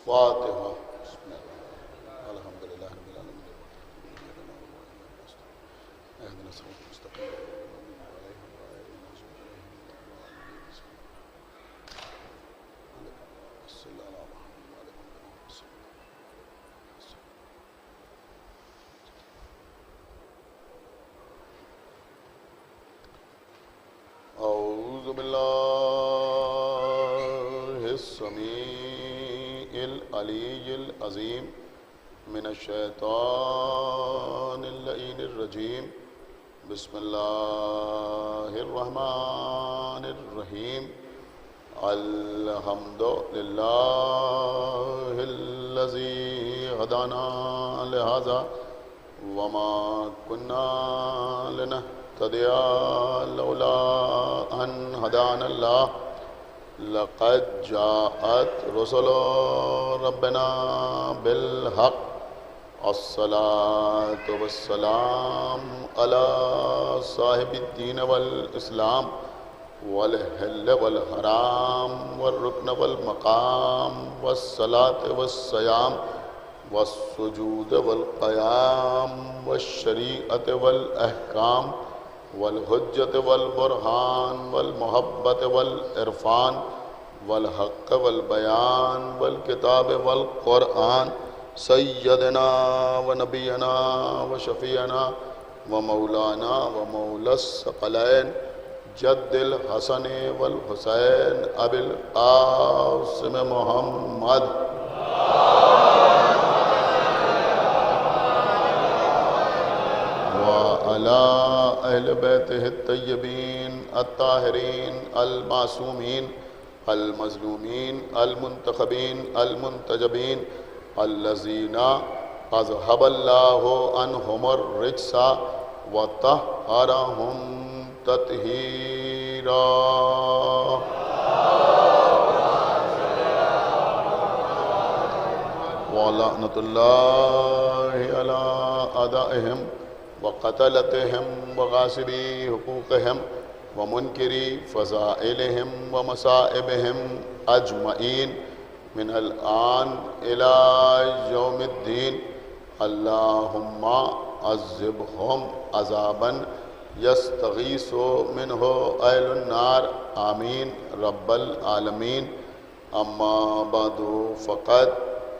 فاتحہ بسم اللہ الحمد للہ رب العالمین اهدنا الصراط المستقيم أعوذ بالله السميع العلي العظيم من الشيطان اللعين الرجيم بسم الله الرحمن الرحيم الحمد لله الذي هدانا لهذا وما كنا لنهتدي لولا أن هدانا الله لقد جاءت رسل ربنا بالحق الصلاة والسلام على صاحب الدين والإسلام والحل والحرام والركن والمقام والصلاة والصيام والسجود والقيام والشريعة والأحكام والحجة والبرهان والمحبة والعرفان والحق والبيان والكتاب والقرآن سيدنا ونبينا وشفيعنا ومولانا ومولى الثقلين جد الحسن والحسين أبي القاسم محمد وعلى أهل بيته الطيبين الطاهرين المعصومين المظلومين المنتخبين المنتجبين الذين أذهب الله عنهم الرجس وطهرهم تطهيرا ولعنة الله على أعدائهم وقتلتهم وغاصبي حقوقهم ومنكري فضائلهم ومصائبهم أجمعين من الآن إلى يوم الدين اللهم عذبهم عذابا يستغيث منه أهل النار آمين رب العالمين أما بعد فقد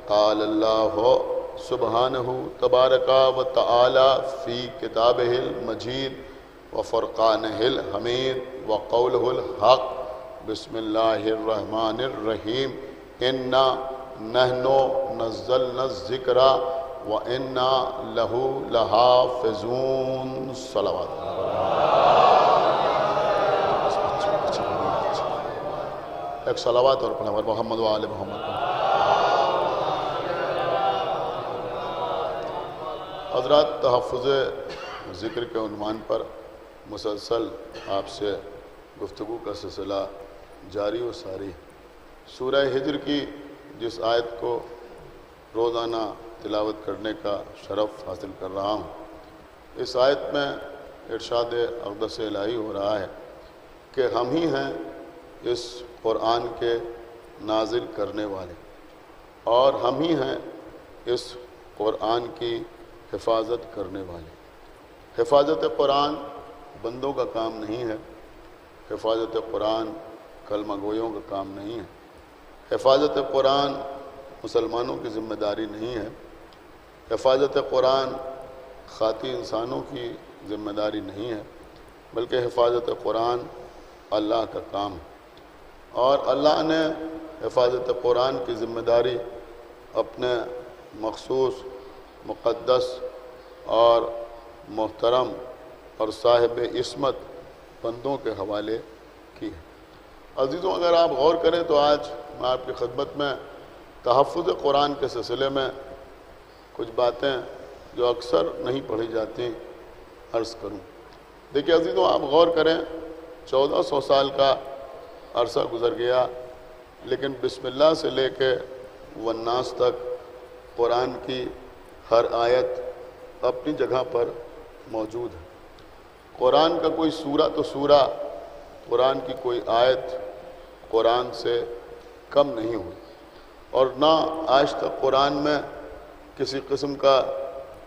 قال الله سبحانه تبارك وتعالى في كتابه المجيد وفرقانه الحميد وقوله الحق بسم الله الرحمن الرحيم إنا نحن نزلنا الذكر وإنا له لحافظون صلوات ایک صلوات اور پڑھیں محمد و آل محمد حضرات تحفظ ذکر کے عنوان پر مسلسل آپ سے گفتگو کا سلسلہ جاری و ساری سورہ ہجر کی جس آیت کو روزانہ تلاوت کرنے کا شرف حاصل کر رہا ہوں اس آیت میں ارشاد اقدس الہی ہو رہا ہے کہ ہم ہی ہیں اس قرآن کے نازل کرنے والے اور ہم ہی ہیں اس قرآن کی حفاظت کرنے والے حفاظت قرآن بندوں کا کام نہیں ہے حفاظت قرآن کلمہ گویوں کا کام نہیں ہے حفاظت قرآن مسلمانوں کی ذمہ داری نہیں ہے حفاظت قرآن خاطی انسانوں کی ذمہ داری نہیں ہے بلکہ حفاظت قرآن اللہ کا کام ہے اور اللہ نے حفاظت قرآن کی ذمہ داری اپنے مخصوص مقدس اور محترم اور صاحب عصمت بندوں کے حوالے کی ہے عزیزوں اگر آپ غور کریں تو آج میں آپ کی خدمت میں تحفظ قرآن کے سلسلے میں کچھ باتیں جو اکثر نہیں پڑھی جاتی عرض کروں دیکھیں عزیزوں آپ غور کریں 1400 سال کا عرصہ گزر گیا لیکن بسم اللہ سے لے کے والناس تک قرآن کی ہر آیت اپنی جگہ پر موجود ہے قرآن کا کوئی سورہ تو سورہ قرآن کی کوئی آیت قرآن سے کم نہیں ہوئی اور نہ آج تک قرآن میں کسی قسم کا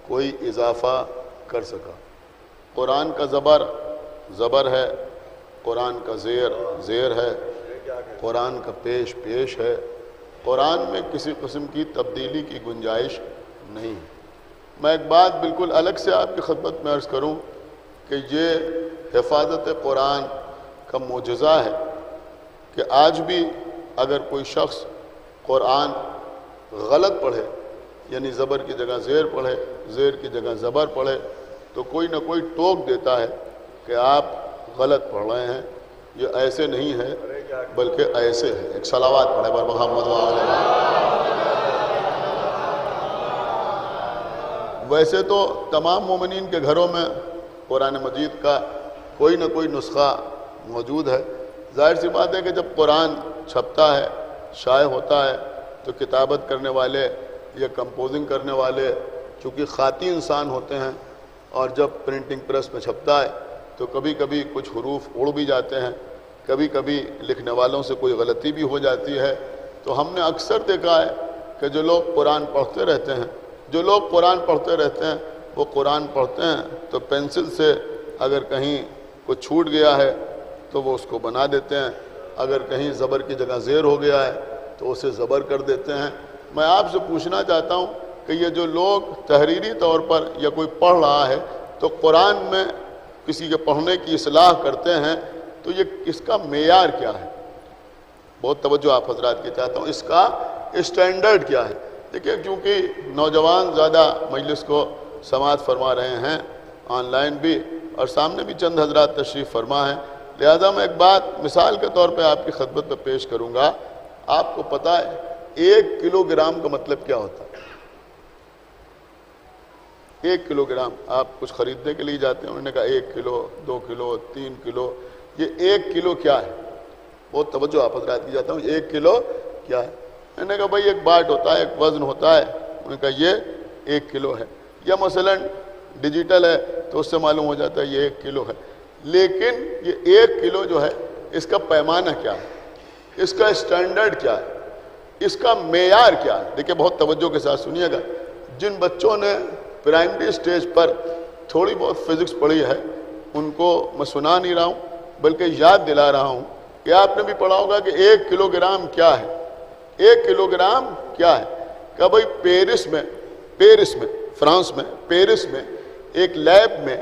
کوئی اضافہ کر سکا۔ قرآن کا زبر زبر ہے، قرآن کا زیر زیر ہے، قرآن کا پیش پیش ہے، قرآن میں کسی قسم کی تبدیلی کی گنجائش نہیں۔ میں ایک بات بالکل الگ سے آپ کی خدمت میں عرض کروں کہ یہ حفاظت قرآن کا معجزہ ہے کہ آج بھی اگر کوئی شخص قرآن غلط پڑھے، یعنی زبر کی جگہ زیر پڑھے، زیر کی جگہ زبر پڑھے، تو کوئی نہ کوئی ٹوک دیتا ہے کہ آپ غلط پڑھ رہے ہیں، یہ ایسے نہیں ہے بلکہ ایسے ہے۔ ایک صلوات پڑھے بر محمد وآلہ۔ ویسے تو تمام مومنین کے گھروں میں قرآن مجید کا کوئی نہ کوئی نسخہ موجود ہے۔ ظاہر سی بات ہے کہ جب قرآن چھپتا ہے، شائع ہوتا ہے، تو کتابت کرنے والے یا کمپوزنگ کرنے والے چونکہ خاطی انسان ہوتے ہیں، اور جب پرنٹنگ پریس میں چھپتا ہے تو کبھی کبھی کچھ حروف اڑ بھی جاتے ہیں، کبھی کبھی لکھنے والوں سے کوئی غلطی بھی ہو جاتی ہے۔ تو ہم نے اکثر دیکھا ہے کہ جو لوگ قرآن پڑھتے رہتے ہیں، وہ قرآن پڑھتے ہیں تو پینسل سے اگر کہیں کچھ چھوٹ گیا ہے تو وہ اس کو بنا دیتے ہیں، اگر کہیں زبر کی جگہ زیر ہو گیا ہے تو اسے زبر کر دیتے ہیں۔ میں آپ سے پوچھنا چاہتا ہوں کہ یہ جو لوگ تحریری طور پر یا کوئی پڑھ رہا ہے تو قرآن میں کسی کے پڑھنے کی اصلاح کرتے ہیں، تو یہ اس کا معیار کیا ہے؟ بہت توجہ آپ حضرات کی چاہتا ہوں، اس کا اسٹینڈرڈ کیا ہے؟ دیکھیے، کیونکہ نوجوان زیادہ مجلس کو سماعت فرما رہے ہیں، آن لائن بھی، اور سامنے بھی چند حضرات تشریف فرما ہیں، لہذا میں ایک بات مثال کے طور پہ آپ کی خدمت میں پیش کروں گا۔ آپ کو پتہ ہے 1 کلو گرام کا مطلب کیا ہوتا ہے؟ 1 کلو گرام، آپ کچھ خریدنے کے لیے جاتے ہیں، انہوں نے کہا 1 کلو، 2 کلو، 3 کلو، یہ 1 کلو کیا ہے؟ بہت توجہ آپ حضرات کی جاتا ہوں، 1 کلو کیا ہے؟ انہوں نے کہا بھائی ایک باٹ ہوتا ہے، ایک وزن ہوتا ہے، انہوں نے کہا یہ 1 کلو ہے، یا مثلا ڈیجیٹل ہے تو اس سے معلوم ہو جاتا ہے یہ 1 کلو ہے۔ لیکن یہ 1 کلو جو ہے، اس کا پیمانہ کیا ہے؟ اس کا اسٹینڈرڈ کیا ہے؟ اس کا معیار کیا ہے؟ دیکھیں بہت توجہ کے ساتھ سنیے گا۔ جن بچوں نے پرائمری سٹیج پر تھوڑی بہت فزکس پڑھی ہے، ان کو میں سنا نہیں رہا ہوں بلکہ یاد دلا رہا ہوں کہ آپ نے بھی پڑھا ہوگا کہ 1 کلو گرام کیا ہے؟ 1 کلو گرام کیا ہے؟ کہ بھائی پیرس میں فرانس میں پیرس میں ایک لیب میں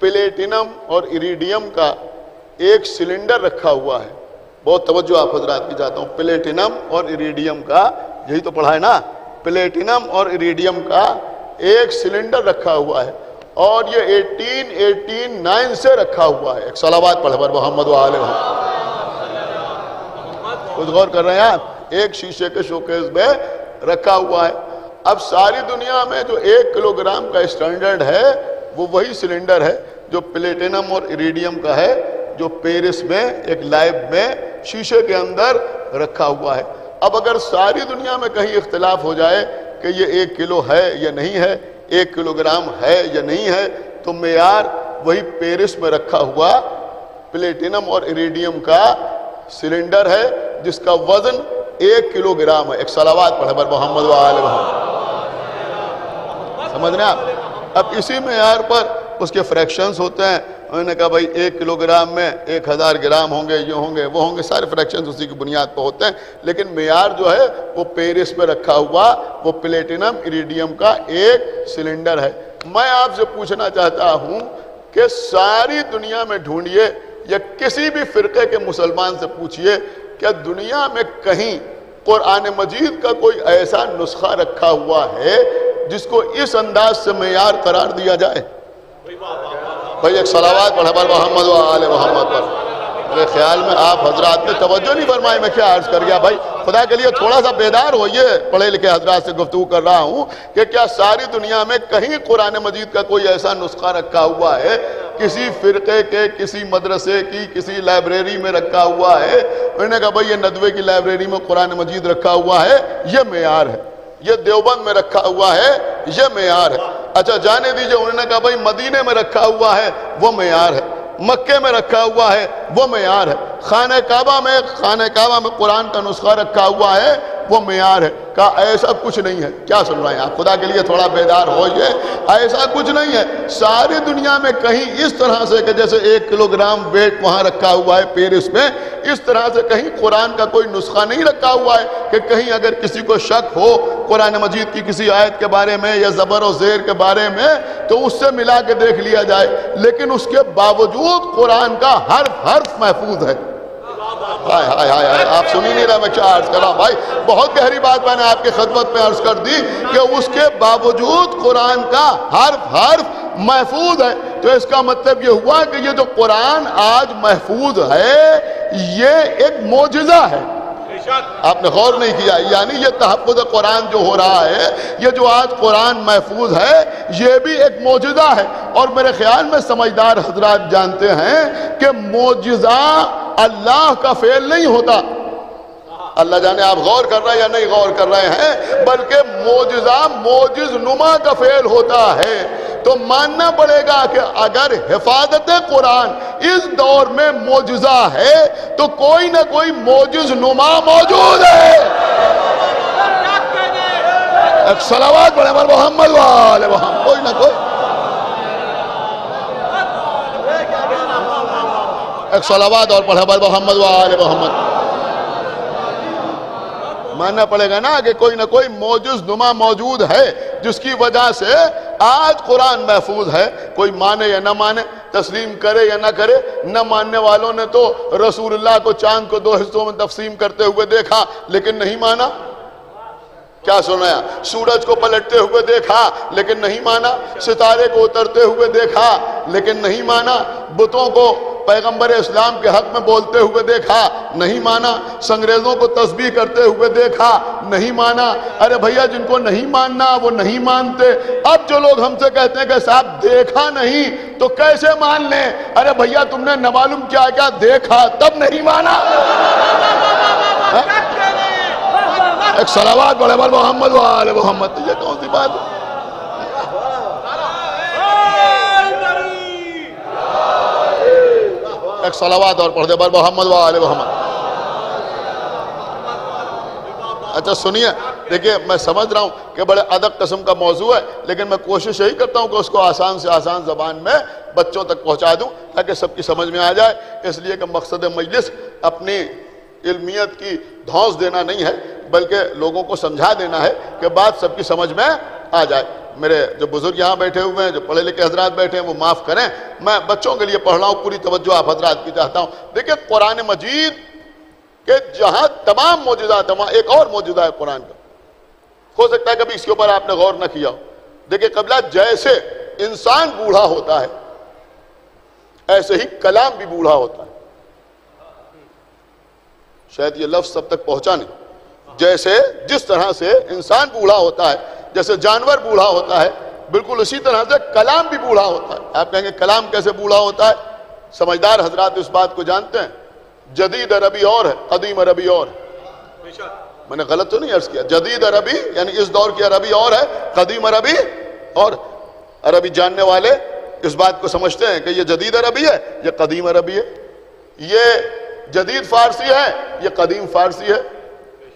پلیٹینم اور ایریڈیم کا ایک سلنڈر رکھا ہوا ہے۔ بہت توجہ آپ حضرات کی چاہتا ہوں، پلیٹینم اور ایریڈیم کا، یہی تو پڑھا ہے نا، پلیٹینم اور ایریڈیم کا ایک سلنڈر رکھا ہوا ہے، اور یہ 1889 سے رکھا ہوا ہے۔ ایک صلوات پڑھے بر محمد وآلہ محمد۔ کچھ غور کر رہے ہیں آپ؟ ایک شیشے کے شوکیس میں رکھا ہوا ہے۔ اب ساری دنیا میں جو 1 کلو گرام کا اسٹینڈرڈ ہے وہ وہی سلنڈر ہے جو پلیٹینم اور ایریڈیم کا ہے، جو پیرس میں ایک لیب میں شیشے کے اندر رکھا ہوا ہے۔ اب اگر ساری دنیا میں کہیں اختلاف ہو جائے کہ یہ 1 کلو ہے یا نہیں ہے، 1 کلو گرام ہے یا نہیں ہے، تو معیار وہی پیرس میں رکھا ہوا پلیٹینم اور ایریڈیم کا سلنڈر ہے جس کا وزن 1 کلو گرام ہے۔ ایک صلوات پڑھے بر محمد وآلہ محمد۔ سمجھ رہے ہیں آپ؟ اب اسی معیار پر اس کے فریکشنز ہوتے ہیں۔ انہوں نے کہا بھائی 1 کلو گرام میں 1000 گرام ہوں گے، یہ ہوں گے، وہ ہوں گے، سارے فریکشنز اسی کی بنیاد پر ہوتے ہیں، لیکن معیار جو ہے وہ پیرس میں رکھا ہوا وہ پلیٹینم ایریڈیم کا ایک سلنڈر ہے۔ میں آپ سے پوچھنا چاہتا ہوں کہ ساری دنیا میں ڈھونڈیے یا کسی بھی فرقے کے مسلمان سے پوچھئے، کیا دنیا میں کہیں قرآن مجید کا کوئی ایسا نسخہ رکھا ہوا ہے جس کو اس انداز سے معیار قرار دیا جائے؟ بھائی ایک صلوات پڑھے بر محمد و آل محمد پر۔ میرے خیال میں آپ حضرات نے توجہ نہیں فرمائی، میں کیا عرض کر گیا؟ بھائی خدا کے لیے تھوڑا سا بیدار ہوئیے، پڑھے لکھے حضرات سے گفتگو کر رہا ہوں کہ کیا ساری دنیا میں کہیں قرآن مجید کا کوئی ایسا نسخہ رکھا ہوا ہے، کسی فرقے کے، کسی مدرسے کی، کسی لائبریری میں رکھا ہوا ہے؟ انہوں نے کہا بھائی یہ ندوے کی لائبریری میں قرآن مجید رکھا ہوا ہے، یہ معیار ہے۔ یہ دیوبند میں رکھا ہوا ہے، یہ معیار ہے۔ اچھا جانے دیجئے، انہوں نے کہا بھائی مدینے میں رکھا ہوا ہے، وہ معیار ہے۔ مکے میں رکھا ہوا ہے، وہ معیار ہے۔ خانہ کعبہ میں قرآن کا نسخہ رکھا ہوا ہے، وہ معیار ہے. کہا ایسا کچھ نہیں ہے. کیا سن رہے ہیں آپ؟ خدا کے لیے تھوڑا بیدار ہوئیے. ایسا کچھ نہیں ہے. ساری دنیا میں کہیں اس طرح سے کہ جیسے 1 کلو گرام ویٹ وہاں رکھا ہوا ہے پیرس میں، اس طرح سے کہیں قرآن کا کوئی نسخہ نہیں رکھا ہوا ہے کہ کہیں اگر کسی کو شک ہو قرآن مجید کی کسی آیت کے بارے میں یا زبر و زیر کے بارے میں تو اس سے ملا کے دیکھ لیا جائے. لیکن اس کے باوجود قرآن کا حرف محفوظ ہے. ہائے ہائے ہائے، آپ سنی نہیں رہا میں کیا عرض کر رہا ہوں بھائی. بہت گہری بات میں نے آپ کی خدمت میں عرض کر دی کہ اس کے باوجود قرآن کا حرف محفوظ ہے. تو اس کا مطلب یہ ہوا کہ یہ جو قرآن آج محفوظ ہے یہ ایک معجزہ ہے. آپ نے غور نہیں کیا؟ یعنی یہ تحفظ قرآن جو ہو رہا ہے، یہ جو آج قرآن محفوظ ہے، یہ بھی ایک معجزہ ہے. اور میرے خیال میں سمجھدار حضرات جانتے ہیں کہ معجزہ اللہ کا فعل نہیں ہوتا. اللہ جانے آپ غور کر رہے ہیں یا نہیں غور کر رہے ہیں، بلکہ معجزہ معجز نما کا فعل ہوتا ہے. تو ماننا پڑے گا کہ اگر حفاظت قرآن اس دور میں معجزہ ہے تو کوئی نہ کوئی معجز نما موجود ہے. ایک صلوات پڑھے بر محمد وآل محمد. کوئی نہ کوئی ایک صلوات اور پڑھے بر محمد وآل محمد. ماننا پڑے گا نا کہ کوئی نہ کوئی معجز نما موجود ہے جس کی وجہ سے آج قرآن محفوظ ہے. کوئی مانے یا نہ مانے، تسلیم کرے یا نہ کرے. نہ ماننے والوں نے تو رسول اللہ کو چاند کو 2 حصوں میں تقسیم کرتے ہوئے دیکھا لیکن نہیں مانا. کیا سنایا؟ سورج کو پلٹتے ہوئے دیکھا لیکن نہیں مانا. ستارے کو اترتے ہوئے دیکھا لیکن نہیں مانا. بتوں کو پیغمبر اسلام کے حق میں بولتے ہوئے دیکھا، نہیں مانا. سنگریزوں کو تسبیح کرتے ہوئے دیکھا، نہیں مانا. ارے بھیا جن کو نہیں ماننا وہ نہیں مانتے. اب جو لوگ ہم سے کہتے ہیں کہ صاحب دیکھا نہیں تو کیسے مان لیں؟ ارے بھیا تم نے نہ معلوم کیا دیکھا تب نہیں مانا. ایک صلوات پڑھے بر محمد وآل محمد. یہ کون سی بات ہے؟ ایک صلوات اور پڑھ دے بر محمد وآل محمد. اچھا سنیے، دیکھیے میں سمجھ رہا ہوں کہ بڑے ادب قسم کا موضوع ہے، لیکن میں کوشش یہی کرتا ہوں کہ اس کو آسان سے آسان زبان میں بچوں تک پہنچا دوں تاکہ سب کی سمجھ میں آ جائے. اس لیے کہ مقصد مجلس اپنی علمیت کی دھونس دینا نہیں ہے بلکہ لوگوں کو سمجھا دینا ہے کہ بات سب کی سمجھ میں آ جائے. میرے جو بزرگ یہاں بیٹھے ہوئے ہیں، جو پڑھے لکھے حضرات بیٹھے ہیں، وہ معاف کریں. میں بچوں کے لیے پڑھ رہا ہوں، پوری توجہ آپ حضرات کی چاہتا ہوں. دیکھیں قرآن مجید کہ جہاں تمام معجزات، ایک اور معجزہ ہے قرآن کا. ہو سکتا ہے کبھی اس کے اوپر آپ نے غور نہ کیا ہو. دیکھیں قبلہ جیسے انسان بوڑھا ہوتا ہے ایسے ہی کلام بھی بوڑھا ہوتا ہے. شاید یہ لفظ سب تک پہنچا نہیں. جیسے جس طرح سے انسان بوڑھا ہوتا ہے، جیسے جانور بوڑھا ہوتا ہے، بالکل اسی طرح سے کلام بھی بوڑھا ہوتا ہے. آپ کہیں گے کلام کیسے بوڑھا ہوتا ہے؟ سمجھدار حضرات اس بات کو جانتے ہیں. جدید عربی اور ہے، قدیم عربی اور ہے. میں نے غلط تو نہیں عرض کیا؟ جدید عربی یعنی اس دور کی عربی اور ہے، قدیم عربی اور. عربی جاننے والے اس بات کو سمجھتے ہیں کہ یہ جدید عربی ہے، یہ قدیم عربی ہے. یہ جدید فارسی ہے، یہ قدیم فارسی ہے.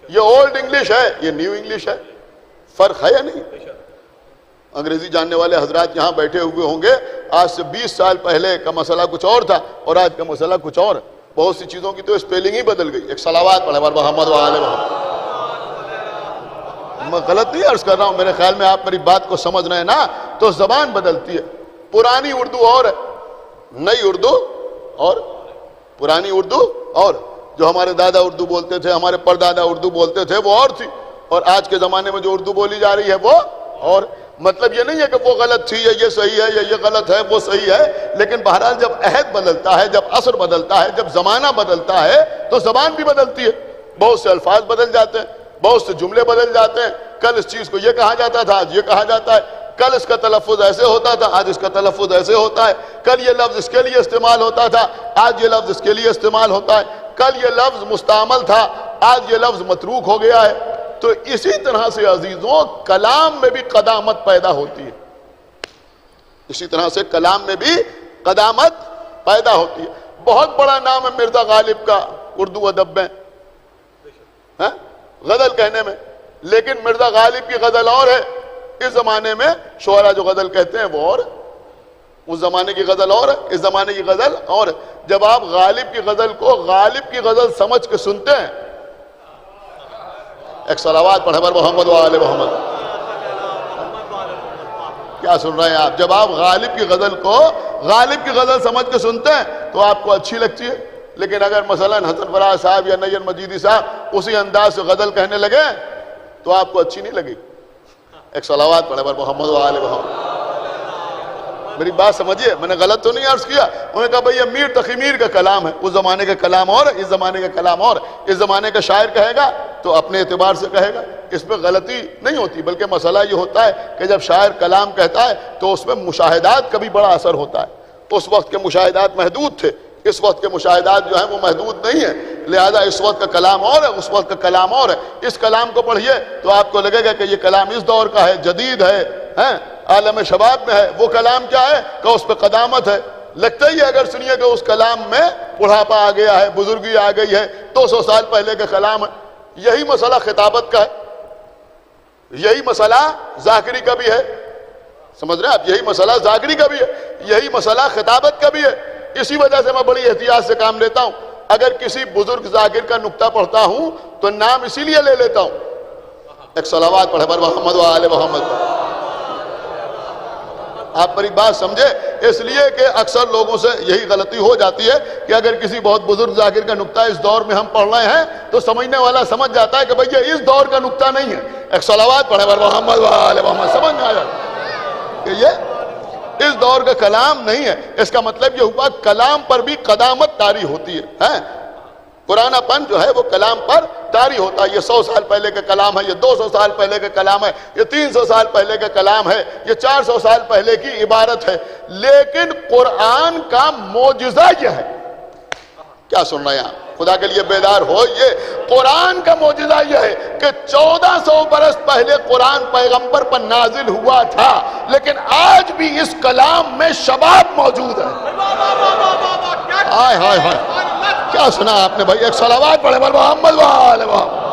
یہ اولڈ انگلش ہے، یہ نیو انگلش ہے. فرق ہے یا نہیں؟ انگریزی جاننے والے حضرات یہاں بیٹھے ہوئے ہوں گے. آج سے 20 سال پہلے کا مسئلہ کچھ اور تھا اور آج کا مسئلہ کچھ اور ہے. بہت سی چیزوں کی تو اسپیلنگ ہی بدل گئی. ایک صلوات پڑھے بر محمد وآل محمد. میں غلط نہیں عرض کر رہا ہوں، میرے خیال میں آپ میری بات کو سمجھ رہے ہیں نا. تو زبان بدلتی ہے. پرانی اردو اور ہے، نئی اردو اور. پرانی اردو اور جو ہمارے دادا اردو بولتے تھے، ہمارے پردادا اردو بولتے تھے، وہ اور تھی. اور آج کے زمانے میں جو اردو بولی جا رہی ہے وہ اور. مطلب یہ نہیں ہے کہ وہ غلط تھی یا یہ صحیح ہے یا یہ غلط ہے وہ صحیح ہے، لیکن بہرحال جب عہد بدلتا ہے، جب عصر بدلتا ہے، جب زمانہ بدلتا ہے تو زبان بھی بدلتی ہے. بہت سے الفاظ بدل جاتے ہیں، بہت سے جملے بدل جاتے ہیں. کل اس چیز کو یہ کہا جاتا تھا، آج یہ کہا جاتا ہے. کل اس کا تلفظ ایسے ہوتا تھا، آج اس کا تلفظ ایسے ہوتا ہے. کل یہ لفظ اس کے لیے استعمال ہوتا تھا، آج یہ لفظ اس کے لیے استعمال ہوتا ہے. کل یہ لفظ مستعمل تھا، آج یہ لفظ متروک ہو گیا ہے. تو اسی طرح سے عزیزوں کلام میں بھی قدامت پیدا ہوتی ہے. اسی طرح سے کلام میں بھی قدامت پیدا ہوتی ہے. بہت بڑا نام ہے مرزا غالب کا اردو ادب میں. غزل کہنے میں، لیکن مرزا غالب کی غزل اور ہے، اس زمانے میں شعرا جو غزل کہتے ہیں وہ اور، اس زمانے کی غزل اور ہے، اس زمانے کی غزل اور ہے۔ جب آپ غالب کی غزل کو غالب کی غزل سمجھ کے سنتے ہیں، ایک صلوات پڑھے بر محمد و آل محمد، کیا سن رہے ہیں آپ؟ جب آپ غالب کی غزل کو غالب کی غزل سمجھ کے سنتے ہیں تو آپ کو اچھی لگتی ہے، لیکن اگر مثلا حسن فراز صاحب یا نیر مجیدی صاحب اسی انداز سے غزل کہنے لگے تو آپ کو اچھی نہیں لگے۔ ایک صلوات پڑھے بر محمد و آل محمد۔ میری بات سمجھیے، میں نے غلط تو نہیں عرض کیا؟ انہوں نے کہا بھئی یہ میر تقی میر کا کلام ہے، اس زمانے کا کلام اور اس زمانے کا کلام اور، اس زمانے کا شاعر کہے گا تو اپنے اعتبار سے کہے گا، اس میں غلطی نہیں ہوتی، بلکہ مسئلہ یہ ہوتا ہے کہ جب شاعر کلام کہتا ہے تو اس میں مشاہدات کا بھی بڑا اثر ہوتا ہے۔ اس وقت کے مشاہدات محدود تھے، اس وقت کے مشاہدات جو ہیں وہ محدود نہیں ہیں، لہذا اس وقت کا کلام اور ہے، اس وقت کا کلام اور ہے۔ اس کلام کو پڑھیے تو آپ کو لگے گا کہ یہ کلام اس دور کا ہے، جدید ہے، عالم شباب میں ہے۔ وہ کلام کیا ہے کہ اس پہ قدامت ہے، لگتا ہی ہے اگر سنیے کہ اس کلام میں بڑھاپا آ گیا ہے، بزرگی آ گئی ہے، 200 سال پہلے کا کلام ہے۔ یہی مسئلہ خطابت کا ہے، یہی مسئلہ ذاکری کا بھی ہے، سمجھ رہے ہیں آپ؟ یہی مسئلہ ذاکری کا بھی ہے، یہی مسئلہ خطابت کا بھی ہے۔ اسی وجہ سے میں بڑی احتیاط سے کام لیتا ہوں، اگر کسی بزرگ ذاکر کا نقطہ پڑھتا ہوں تو نام اسی لیے لے لیتا ہوں۔ ایک صلوات پڑھے بر محمد و آل محمد۔ آپ میری بات سمجھے؟ اس لیے کہ اکثر لوگوں سے یہی غلطی ہو جاتی ہے کہ اگر کسی بہت بزرگ ذاکر کا نقطہ اس دور میں ہم پڑھ رہے ہیں تو سمجھنے والا سمجھ جاتا ہے کہ بھئی یہ اس دور کا نقطہ نہیں ہے۔ ایک صلوات پڑھے بر محمد و آل محمد، سمجھ میں آیا کہ یہ اس دور کا کلام نہیں ہے۔ اس کا مطلب یہ ہوا کلام پر بھی قدامت طاری ہوتی ہے، قرآن پن جو ہے وہ کلام پر طاری ہوتا ہے۔ یہ 100 سال پہلے کا کلام ہے، یہ 200 سال پہلے کا کلام ہے، یہ 300 سال پہلے کا کلام ہے، یہ 400 سال پہلے کی عبارت ہے، لیکن قرآن کا معجزہ یہ ہے۔ کیا سن رہے ہیں آپ؟ خدا کے لیے بیدار ہوئیے۔ قرآن کا معجزہ یہ ہے کہ 1400 برس پہلے قرآن پیغمبر پر نازل ہوا تھا، لیکن آج بھی اس کلام میں شباب موجود ہے۔ ہائے ہائے ہائے، کیا سنا آپ نے بھائی؟ ایک صلوات پڑھے بر محمد و آل محمد۔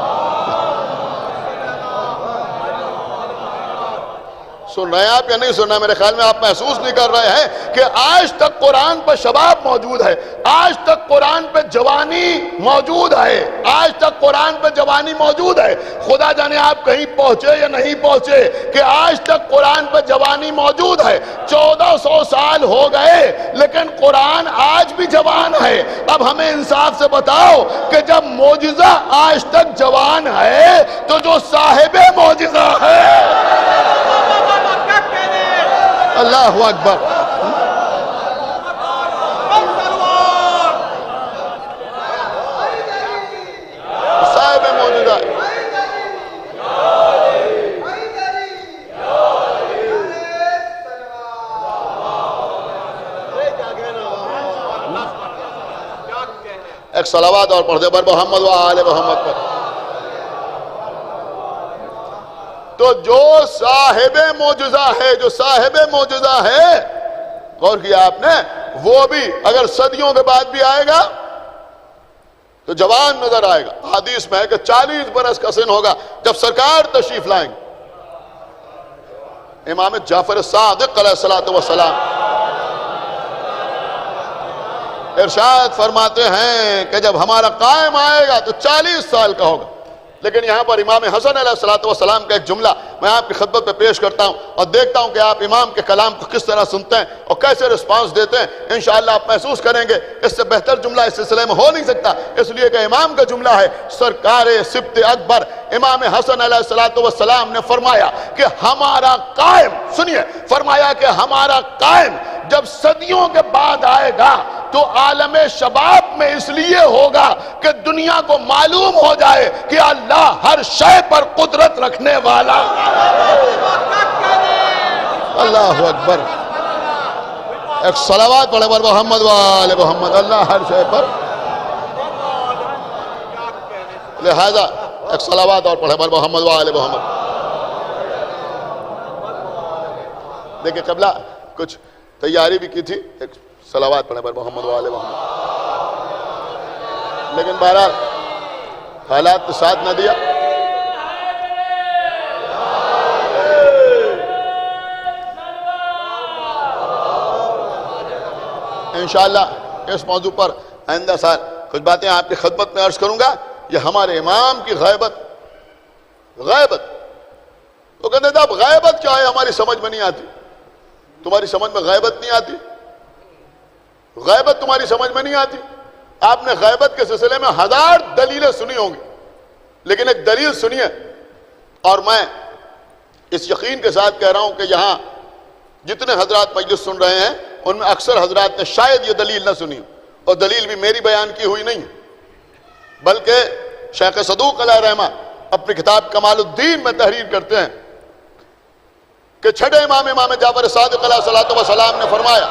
سن رہے ہیں آپ یا نہیں سن رہے ہیں؟ میرے خیال میں آپ محسوس نہیں کر رہے ہیں کہ آج تک قرآن پر شباب موجود ہے، آج تک قرآن پہ جوانی موجود ہے، آج تک قرآن پہ جوانی موجود ہے۔ خدا جانے آپ کہیں پہنچے یا نہیں پہنچے کہ آج تک قرآن پہ جوانی موجود ہے۔ 1400 سال ہو گئے لیکن قرآن آج بھی جوان ہے۔ اب ہمیں انصاف سے بتاؤ کہ جب معجزہ آج تک جوان ہے تو جو صاحب معجزہ ہے، اللہ اکبر، صاحب موجودہ، ایک صلوات اور پڑھ دے بر محمد و آل محمد پر۔ تو جو صاحب معجزہ ہے، جو صاحب معجزہ ہے، غور کیا آپ نے، وہ بھی اگر صدیوں کے بعد بھی آئے گا تو جوان نظر آئے گا۔ حدیث میں ہے کہ 40 برس کا سن ہوگا جب سرکار تشریف لائیں گے۔ امام جعفر صادق علیہ السلام ارشاد فرماتے ہیں کہ جب ہمارا قائم آئے گا تو 40 سال کا ہوگا۔ لیکن یہاں پر امام حسن علیہ السلام کا ایک جملہ میں آپ کی خدمت پہ پیش کرتا ہوں اور دیکھتا ہوں کہ آپ امام کے کلام کو کس طرح سنتے ہیں اور کیسے رسپانس دیتے ہیں۔ انشاءاللہ آپ محسوس کریں گے اس سے بہتر جملہ اس سلسلے میں ہو نہیں سکتا، اس لیے کہ امام کا جملہ ہے۔ سرکار سبط اکبر امام حسن علیہ السلام نے فرمایا کہ ہمارا قائم، سنیے، فرمایا کہ ہمارا قائم جب صدیوں کے بعد آئے گا تو عالم شباب میں اس لیے ہوگا کہ دنیا کو معلوم ہو جائے کہ اللہ ہر شے پر قدرت رکھنے والا۔ اللہ اکبر، ایک صلوات پڑھے بر محمد و آل محمد۔ اللہ ہر شے پر، لہذا ایک صلوات اور پڑھے بر محمد و آل محمد۔ دیکھیں قبلہ کچھ تیاری بھی کی تھی، ایک صلوات پڑھے بر محمد و آل محمد، لیکن بہرحال حالات نے ساتھ نہ دیا۔ انشاءاللہ اس موضوع پر آئندہ سال کچھ باتیں آپ کی خدمت میں عرض کروں گا. یہ ہمارے امام کی غیبت وہ کہتے تھے اب غیبت کیا ہے ہماری سمجھ میں نہیں آتی. تمہاری سمجھ میں غیبت نہیں آتی؟ غیبت تمہاری سمجھ میں نہیں آتی؟ آپ نے غیبت کے سلسلے میں 1000 دلیلیں سنی ہوں گی، لیکن ایک دلیل سنیے. اور میں اس یقین کے ساتھ کہہ رہا ہوں کہ یہاں جتنے حضرات مجلس سن رہے ہیں ان میں اکثر حضرات نے شاید یہ دلیل نہ سنی، اور دلیل بھی میری بیان کی ہوئی نہیں بلکہ شیخ صدوق علیہ رحمہ اپنی کتاب کمال الدین میں تحریر کرتے ہیں کہ چھٹے امام جعفر صادق علیہ الصلوۃ والسلام نے فرمایا.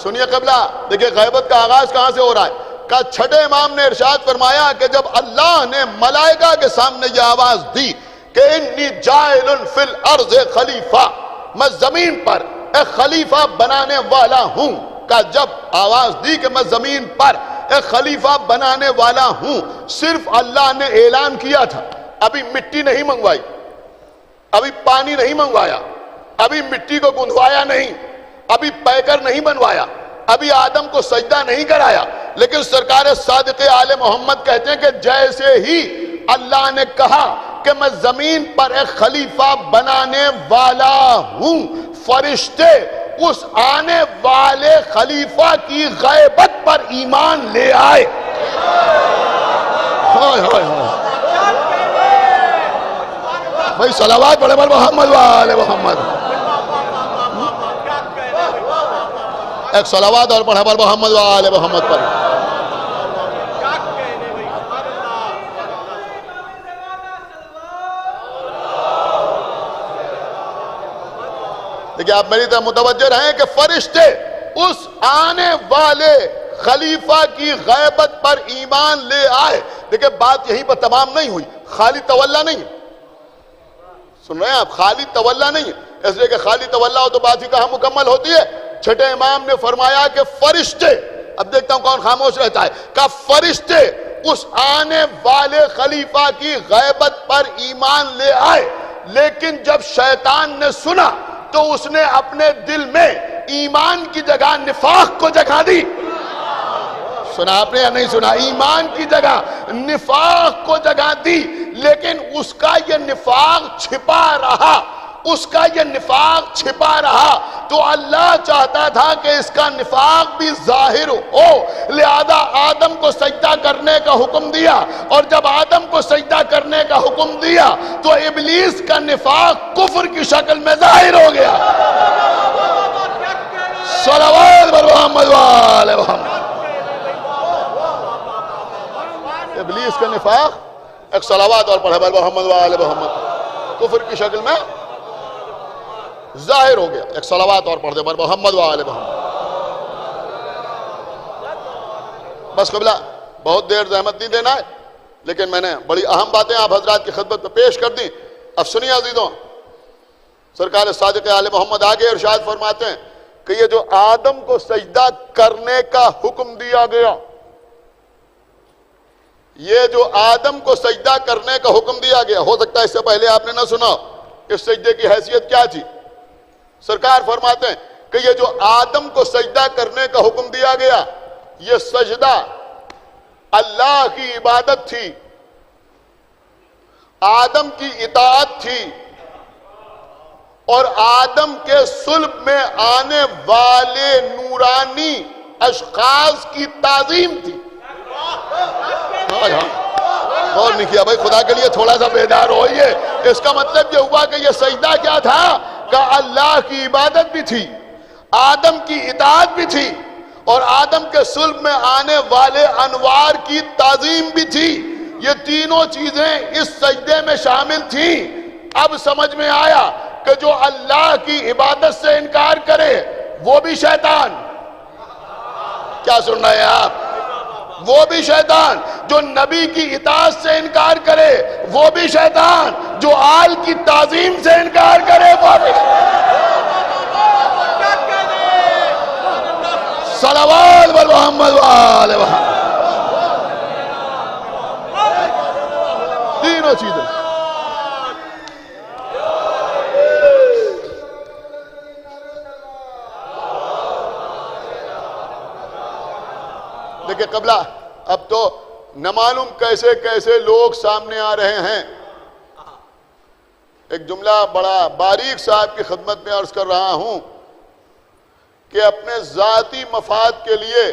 سنیے قبلہ، دیکھیں غیبت کا آغاز کہاں سے ہو رہا ہے. کہ چھٹے امام نے ارشاد فرمایا کہ جب اللہ نے ملائکہ کے سامنے یہ آواز دی کہ انی جاعل فی الارض خلیفہ، میں زمین پر ایک خلیفہ بنانے والا ہوں. کہ جب آواز دی کہ میں زمین پر ایک خلیفہ بنانے والا ہوں، صرف اللہ نے اعلان کیا تھا، ابھی مٹی نہیں منگوائی، ابھی پانی نہیں منگوایا، ابھی مٹی کو گندوایا نہیں، ابھی پیکر نہیں بنوایا، ابھی آدم کو سجدہ نہیں کرایا. لیکن سرکار صادق آل محمد کہتے ہیں کہ جیسے ہی اللہ نے کہا کہ میں زمین پر ایک خلیفہ بنانے والا ہوں، فرشتے اس آنے والے خلیفہ کی غیبت پر ایمان لے آئے. بھائی صلوات پڑھے بر محمد و آل محمد. ایک صلوات اور پڑھے بر محمد و آل محمد پر. دیکھیں آپ میری طرح متوجہ رہیں کہ فرشتے اس آنے والے خلیفہ کی غیبت پر ایمان لے آئے. دیکھیں بات یہیں پر تمام نہیں ہوئی، خالی تولا نہیں. سن رہے ہیں آپ؟ خالی تولا نہیں، اس لیے کہ خالی تولا ہو تو بات ہی کہاں مکمل ہوتی ہے. چھٹے امام نے فرمایا کہ فرشتے، اب دیکھتا ہوں کون خاموش رہتا ہے، کہ فرشتے اس آنے والے خلیفہ کی غیبت پر ایمان لے آئے. لیکن جب شیطان نے سنا تو اس نے اپنے دل میں ایمان کی جگہ نفاق کو جگہ دی. سنا آپ نے یا نہیں سنا؟ ایمان کی جگہ نفاق کو جگہ دی. لیکن اس کا یہ نفاق چھپا رہا، اس کا یہ نفاق چھپا رہا. تو اللہ چاہتا تھا کہ اس کا نفاق بھی ظاہر ہو، لہذا آدم کو سجدہ کرنے کا حکم دیا. اور جب آدم کو سجدہ کرنے کا حکم دیا تو ابلیس کا نفاق کفر کی شکل میں ظاہر ہو گیا. صلوات بر محمد و آل محمد. ابلیس کا نفاق، ایک صلوات اور پڑھے بر محمد و آل محمد، کفر کی شکل میں ظاہر ہو گیا. ایک صلوات اور پڑھ دے بر محمد و آل محمد. بس قبلہ بہت دیر زحمت نہیں دینا ہے، لیکن میں نے بڑی اہم باتیں آپ حضرات کی خدمت میں پیش کر دیں. اب سنیے عزیزوں، سرکار صادق آل محمد آگے ارشاد فرماتے ہیں کہ یہ جو آدم کو سجدہ کرنے کا حکم دیا گیا، یہ جو آدم کو سجدہ کرنے کا حکم دیا گیا، ہو سکتا ہے اس سے پہلے آپ نے نہ سنا اس سجدے کی حیثیت کیا تھی. سرکار فرماتے ہیں کہ یہ جو آدم کو سجدہ کرنے کا حکم دیا گیا، یہ سجدہ اللہ کی عبادت تھی، آدم کی اطاعت تھی، اور آدم کے صلب میں آنے والے نورانی اشخاص کی تعظیم تھی. اور نہیں کیا بھائی، خدا کے لیے تھوڑا سا بیدار ہوئیے. اس کا مطلب یہ ہوا کہ یہ سجدہ کیا تھا؟ کہ اللہ کی عبادت بھی تھی، آدم کی اطاعت بھی تھی، اور آدم کے صلب میں آنے والے انوار کی تعظیم بھی تھی. یہ تینوں چیزیں اس سجدے میں شامل تھیں. اب سمجھ میں آیا کہ جو اللہ کی عبادت سے انکار کرے وہ بھی شیطان. کیا سن رہے ہیں آپ؟ وہ بھی شیطان. جو نبی کی اطاعت سے انکار کرے وہ بھی شیطان. جو آل کی تعظیم سے انکار کرے وہ بھی. صلوات بر محمد و آل محمد. تینوں چیزیں. قبلہ اب تو نہ معلوم کیسے کیسے لوگ سامنے آ رہے ہیں. ایک جملہ بڑا باریک صاحب کی خدمت میں عرض کر رہا ہوں کہ اپنے ذاتی مفاد کے لیے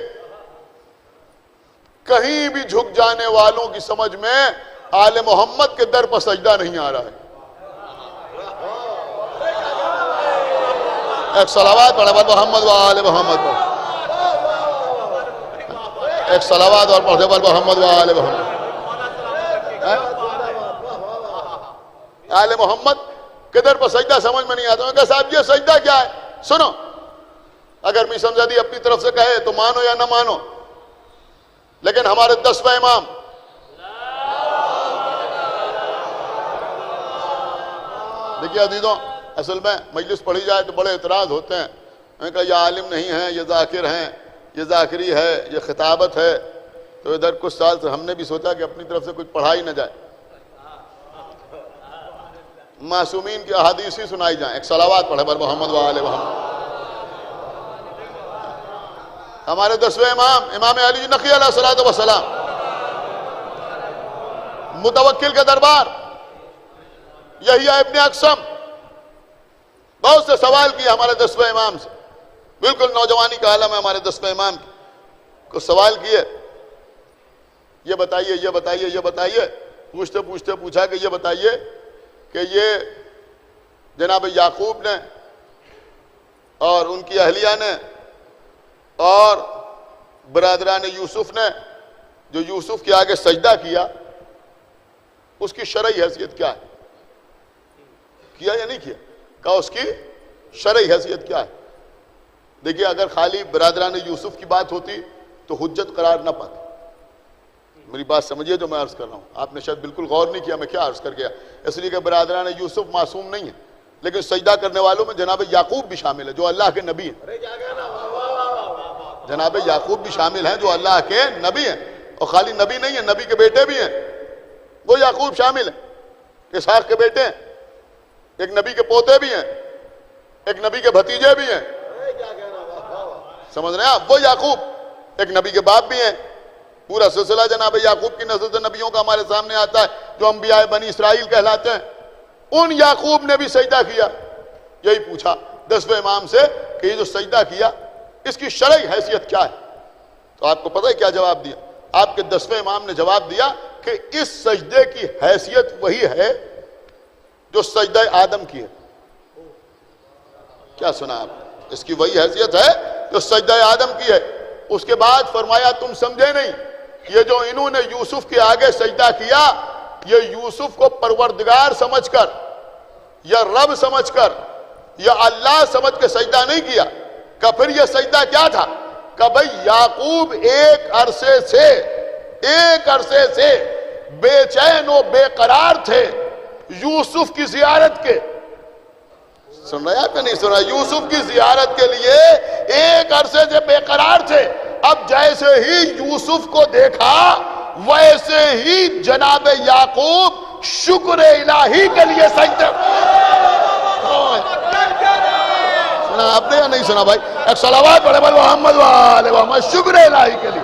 کہیں بھی جھک جانے والوں کی سمجھ میں آل محمد کے در پر سجدہ نہیں آ رہا ہے. ایک صلوات پڑھے بل محمد و آل محمد. ایک صلوات اور پڑھے بل محمد و آل محمد. آل محمد کے در پر سجدہ سمجھ میں نہیں آتا. میں کہا صاحب یہ سجدہ کیا ہے؟ سنو، اگر می سمجھادی اپنی طرف سے کہے تو مانو یا نہ مانو، لیکن ہمارے 10ویں امام دیکھیے عزیزوں، اصل میں مجلس پڑھی جائے تو بڑے اعتراض ہوتے ہیں. میں نے کہا یہ عالم نہیں ہیں، یہ ذاکر ہیں، یہ ذاکری ہے، یہ خطابت ہے. تو ادھر کچھ سال سے ہم نے بھی سوچا کہ اپنی طرف سے کچھ پڑھا ہی نہ جائے، معصومین کی احادیث ہی سنائی جائیں. ایک صلوات پڑھے بر محمد و آل محمد. ہمارے 10ویں امام امام علی نقی علیہ الصلوۃ والسلام، متوکل کا دربار، یحییٰ ابن اقسم، بہت سے سوال کیے ہمارے 10ویں امام سے. بالکل نوجوانی کا عالم ہے ہمارے 10ویں امام کو سوال کیے، یہ بتائیے یہ بتائیے یہ بتائیے. پوچھتے پوچھتے پوچھا کہ یہ بتائیے کہ یہ جناب یعقوب نے اور ان کی اہلیہ نے اور برادران یوسف نے جو یوسف کے آگے سجدہ کیا، اس کی شرعی حیثیت کیا ہے؟ کیا یا نہیں کیا؟ کہا اس کی شرعی حیثیت کیا ہے؟ دیکھیے اگر خالی برادران یوسف کی بات ہوتی تو حجت قرار نہ پاتی. میری بات سمجھیے جو میں عرض کر رہا ہوں. آپ نے شاید بالکل غور نہیں کیا میں کیا عرض کر گیا. اس لیے کہ برادران یوسف معصوم نہیں ہیں، لیکن سجدہ کرنے والوں میں جناب یعقوب بھی شامل ہے جو اللہ کے نبی ہیں. جناب یعقوب بھی شامل ہیں جو اللہ کے نبی ہیں، اور خالی نبی نہیں ہیں، نبی کے بیٹے بھی ہیں. وہ یعقوب شامل ہیں، اسحاق کے بیٹے ہیں، ایک نبی کے پوتے بھی ہیں، ایک نبی کے بھتیجے بھی ہیں. سمجھ رہے ہیں آپ؟ وہ یعقوب ایک نبی کے باپ بھی ہیں. پورا سلسلہ جناب یعقوب کی نسل سے نبیوں کا ہمارے سامنے آتا ہے جو انبیاء بنی اسرائیل کہلاتے ہیں. ان یعقوب نے بھی سجدہ کیا. یہی پوچھا 10ویں امام سے کہ یہ جو سجدہ کیا اس کی شرعی حیثیت کیا ہے؟ تو آپ کو پتہ ہے کیا جواب دیا؟ آپ کے 10ویں امام نے جواب دیا کہ اس سجدے کی حیثیت وہی ہے جو سجدہ آدم کی ہے. کیا سنا آپ؟ اس کی وہی حیثیت ہے جو سجدہ آدم کی ہے. اس کے بعد فرمایا تم سمجھے نہیں، یہ جو انہوں نے یوسف کے آگے سجدہ کیا یہ یوسف کو پروردگار سمجھ کر یا رب سمجھ کر یا اللہ سمجھ کے سجدہ نہیں کیا. کہ پھر یہ سجدہ کیا تھا؟ کہ بھئی یعقوب ایک عرصے سے بے چین و بے قرار تھے یوسف کی زیارت کے. سن رہے آپ کہ نہیں سن رہے؟ یوسف کی زیارت کے لیے ایک عرصے سے بے قرار تھے. اب جیسے ہی یوسف کو دیکھا ویسے ہی جناب یعقوب شکر الہی کے لیے سجدہ. سنا آپ نے یا نہیں سنا بھائی؟ ایک صلوات پڑھے بل محمد و آل محمد. شکر الہی کے لیے.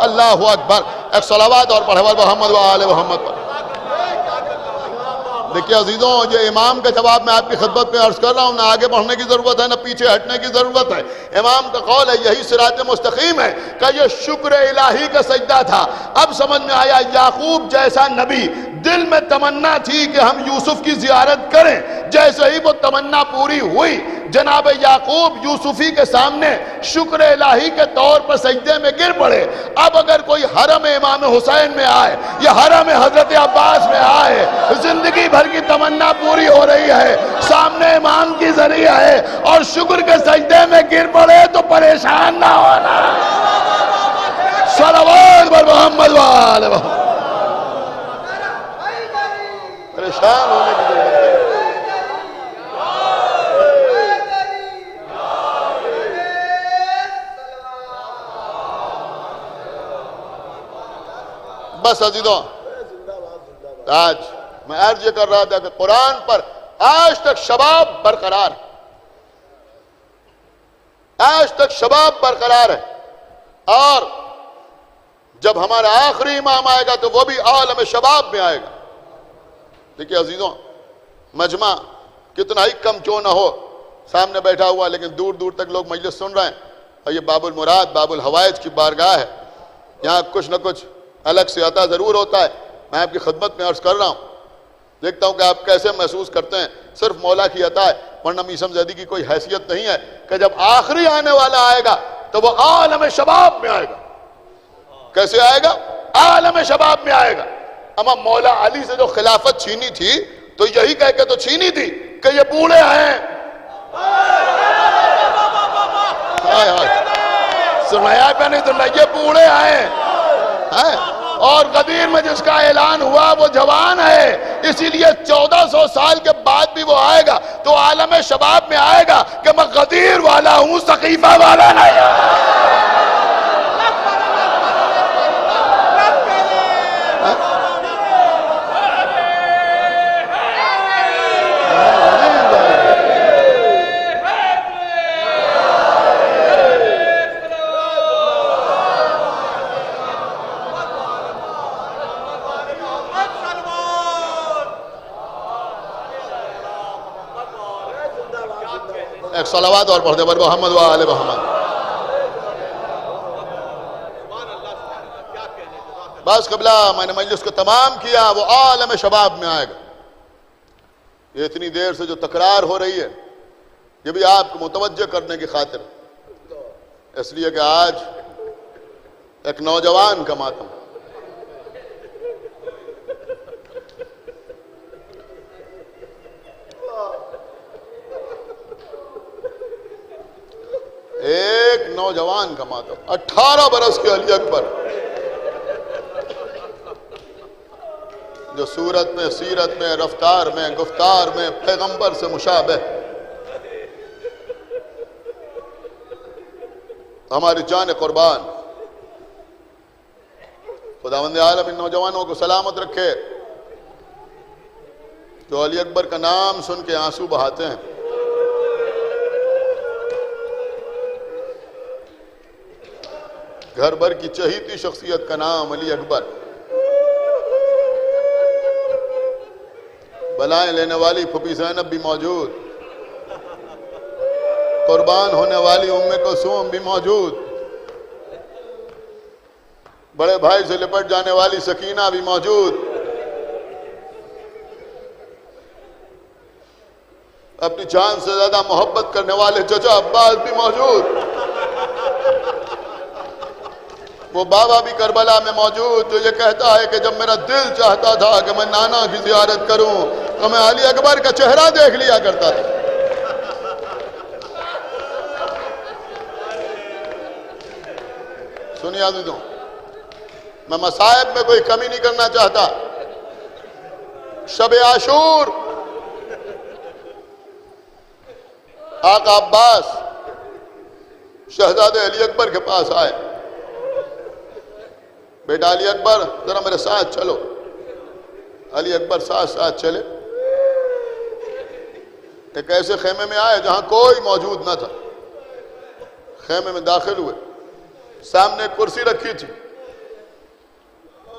اللہ اکبر. ایک صلوات اور پڑھے بل محمد و آل محمد. دیکھیے عزیزوں، یہ امام کا جواب میں آپ کی خدمت میں عرض کر رہا ہوں. نہ آگے بڑھنے کی ضرورت ہے نہ پیچھے ہٹنے کی ضرورت ہے. امام کا قول ہے یہی صراط مستقیم ہے کہ یہ شکر الہی کا سجدہ تھا. اب سمجھ میں آیا یعقوب جیسا نبی دل میں تمنا تھی کہ ہم یوسف کی زیارت کریں. جیسے ہی وہ تمنا پوری ہوئی جناب یعقوب یوسفی کے سامنے شکر الہی کے طور پر سجدے میں گر پڑے. اب اگر کوئی حرم امام حسین میں آئے یا حرم حضرت عباس میں آئے، زندگی بھر کی تمنا پوری ہو رہی ہے، سامنے امام کی ذریعہ ہے اور شکر کے سجدے میں گر پڑے تو پریشان نہ ہونا. صلوات بر محمد و آل محمد. پریشان ہونے کی ضرورت ہے. بس عزیزوں، آج میں عرض یہ کر رہا تھا کہ قرآن پر آج تک شباب برقرار ہے. آج تک شباب برقرار ہے. اور جب ہمارا آخری امام آئے گا تو وہ بھی عالم شباب میں آئے گا. دیکھیے عزیزوں، مجمع کتنا ہی کم کیوں نہ ہو سامنے بیٹھا ہوا، لیکن دور دور تک لوگ مجلس سن رہے ہیں، اور یہ باب المراد باب الحوائج کی بارگاہ ہے. یہاں کچھ نہ کچھ الگ سے عطا ضرور ہوتا ہے. میں آپ کی خدمت میں عرض کر رہا ہوں، دیکھتا ہوں کہ آپ کیسے محسوس کرتے ہیں. صرف مولا کی عطا ہے، ورنہ میثم زیدی کی کوئی حیثیت نہیں ہے کہ جب آخری آنے والا آئے گا تو وہ عالم شباب میں آئے گا. کیسے آئے گا؟ عالم شباب میں آئے گا. اما مولا علی سے جو خلافت چھینی تھی تو یہی کہہ کے تو چھینی تھی کہ یہ بوڑھے ہیں. سنایا پہ نہیں سننا، یہ بوڑھے ہیں. اور غدیر میں جس کا اعلان ہوا وہ جوان ہے، اسی لیے 1400 سال کے بعد بھی وہ آئے گا تو عالم شباب میں آئے گا کہ میں غدیر والا ہوں، سقیفہ والا نہیں. ایک صلوات اور پڑھ دے بر محمد و آل محمد. بس قبلہ میں نے مجلس کو تمام کیا، وہ عالم شباب میں آئے گا. یہ اتنی دیر سے جو تکرار ہو رہی ہے یہ بھی آپ کو متوجہ کرنے کی خاطر، اس لیے کہ آج ایک نوجوان کا ماتم. ایک نوجوان کا ماتم، 18 برس کے علی اکبر، جو صورت میں، سیرت میں، رفتار میں، گفتار میں پیغمبر سے مشابہ. ہماری جان قربان. خداوند عالم ان نوجوانوں کو سلامت رکھے جو علی اکبر کا نام سن کے آنسو بہاتے ہیں. گھر بھر کی چہیتی شخصیت کا نام علی اکبر. بلائیں لینے والی پھوپھی زینب بھی موجود، قربان ہونے والی ام کلثوم بھی موجود، بڑے بھائی سے لپٹ جانے والی سکینہ بھی موجود، اپنی جان سے زیادہ محبت کرنے والے چچا عباس بھی موجود، وہ بابا بھی کربلا میں موجود جو یہ کہتا ہے کہ جب میرا دل چاہتا تھا کہ میں نانا کی زیارت کروں تو میں علی اکبر کا چہرہ دیکھ لیا کرتا تھا. سنیے عزیزوں، میں مصائب میں کوئی کمی نہیں کرنا چاہتا. شب عاشور آقا عباس شہزادے علی اکبر کے پاس آئے. بیٹا علی اکبر ذرا میرے ساتھ چلو. علی اکبر ساتھ ساتھ چلے. ایک ایسے خیمے میں آئے جہاں کوئی موجود نہ تھا. خیمے میں داخل ہوئے، سامنے ایک کرسی رکھی تھی.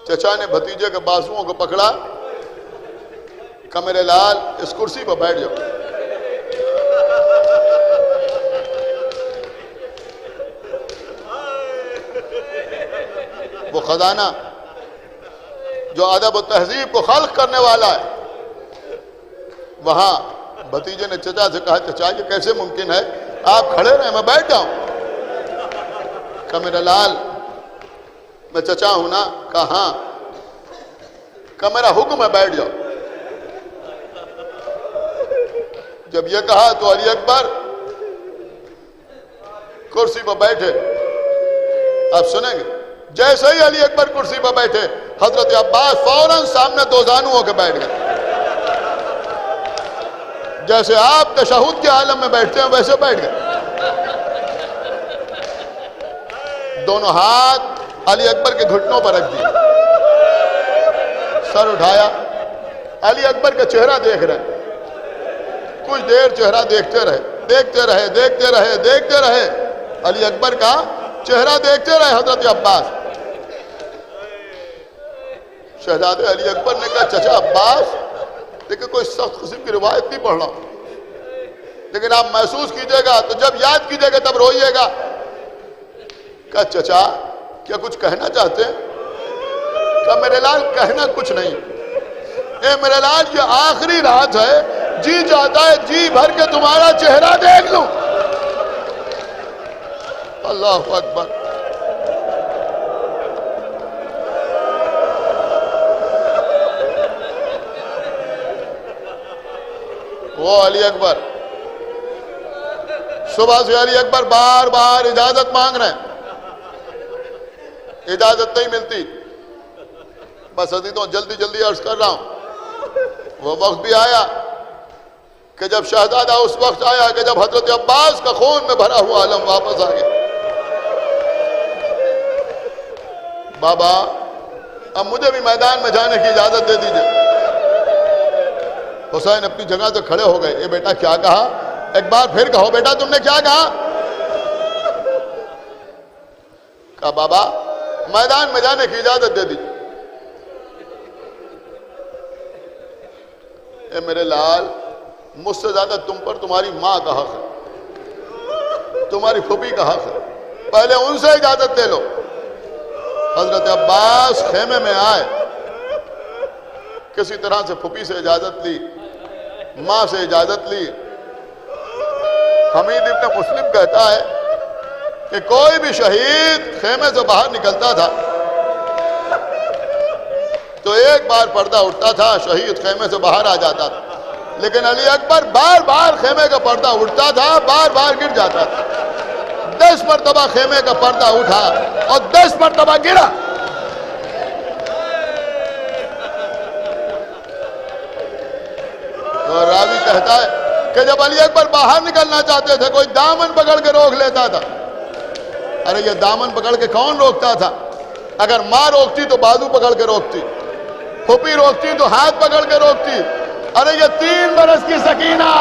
چچا نے بھتیجے کے بازوؤں کو پکڑا، کہا میرے لال اس کرسی پر بیٹھ جاؤ. وہ خزانہ جو ادب و تہذیب کو خلق کرنے والا ہے، وہاں بھتیجے نے چچا سے کہا چچا یہ کیسے ممکن ہے، آپ کھڑے رہیں میں بیٹھ جاؤں. کہا میرا لال میں چچا ہوں نا. کہا ہاں. کہا میرا حکم ہے بیٹھ جاؤ. جب یہ کہا تو علی اکبر کرسی پر بیٹھے. آپ سنیں گے جیسے ہی علی اکبر کرسی پر بیٹھے حضرت عباس فوراً سامنے دو زانو ہو کے بیٹھ گئے. جیسے آپ تشہد کے عالم میں بیٹھتے ہیں ویسے بیٹھ گئے. دونوں ہاتھ علی اکبر کے گھٹنوں پر رکھ دیے، سر اٹھایا. علی اکبر کا چہرہ دیکھ رہے. کچھ دیر چہرہ دیکھتے رہے، دیکھتے رہے، دیکھتے رہے، دیکھتے رہے. علی اکبر کا چہرہ دیکھتے رہے حضرت عباس. شہزادے علی اکبر نے کہا چچا عباس لیکن کوئی سخت قسم کی روایت نہیں پڑھ رہا ہوں، لیکن آپ محسوس کیجئے گا تو جب یاد کیجئے گا تب روئیے گا۔ کہا چچا کیا کچھ کہنا چاہتے ہیں؟ کہا میرے لال کہنا کچھ نہیں، اے میرے لال یہ آخری رات ہے، جی چاہتا ہے جی بھر کے تمہارا چہرہ دیکھ لوں۔ اللہ اکبر۔ وہ علی اکبر صبح سے علی اکبر بار بار اجازت مانگ رہے ہیں، اجازت نہیں ملتی۔ بس عزیزوں جلدی جلدی عرض کر رہا ہوں، وہ وقت بھی آیا کہ جب شہزادہ اس وقت آیا کہ جب حضرت عباس کا خون میں بھرا ہوا عالم واپس آ گیا۔ بابا اب مجھے بھی میدان میں جانے کی اجازت دے دیجئے۔ حسین اپنی جگہ سے کھڑے ہو گئے۔ اے بیٹا کیا کہا؟ ایک بار پھر کہو بیٹا تم نے کیا کہا؟ کہا بابا میدان میں جانے کی اجازت دے دیجئے۔ اے میرے لال مجھ سے زیادہ تم پر تمہاری ماں کا حق ہے، تمہاری پھوپھی کا حق ہے، پہلے ان سے اجازت لے لو۔ حضرت عباس خیمے میں آئے، کسی طرح سے پھوپھی سے اجازت لی، ماں سے اجازت لی۔ حمید ابن مسلم کہتا ہے کہ کوئی بھی شہید خیمے سے باہر نکلتا تھا تو ایک بار پردہ اٹھتا تھا، شہید خیمے سے باہر آ جاتا تھا، لیکن علی اکبر بار بار خیمے کا پردہ اٹھتا تھا، بار بار گر جاتا تھا۔ 10 مرتبہ خیمے کا پردہ اٹھا اور 10 مرتبہ گرا۔ اور راوی کہتا ہے کہ جب علی اکبر باہر نکلنا چاہتے تھے کوئی دامن پکڑ کے روک لیتا تھا۔ ارے یہ دامن پکڑ کے کون روکتا تھا؟ اگر ماں روکتی تو بازو پکڑ کے روکتی، پھوپھی روکتی تو ہاتھ پکڑ کے روکتی۔ ارے یہ 3 برس کی سکینہ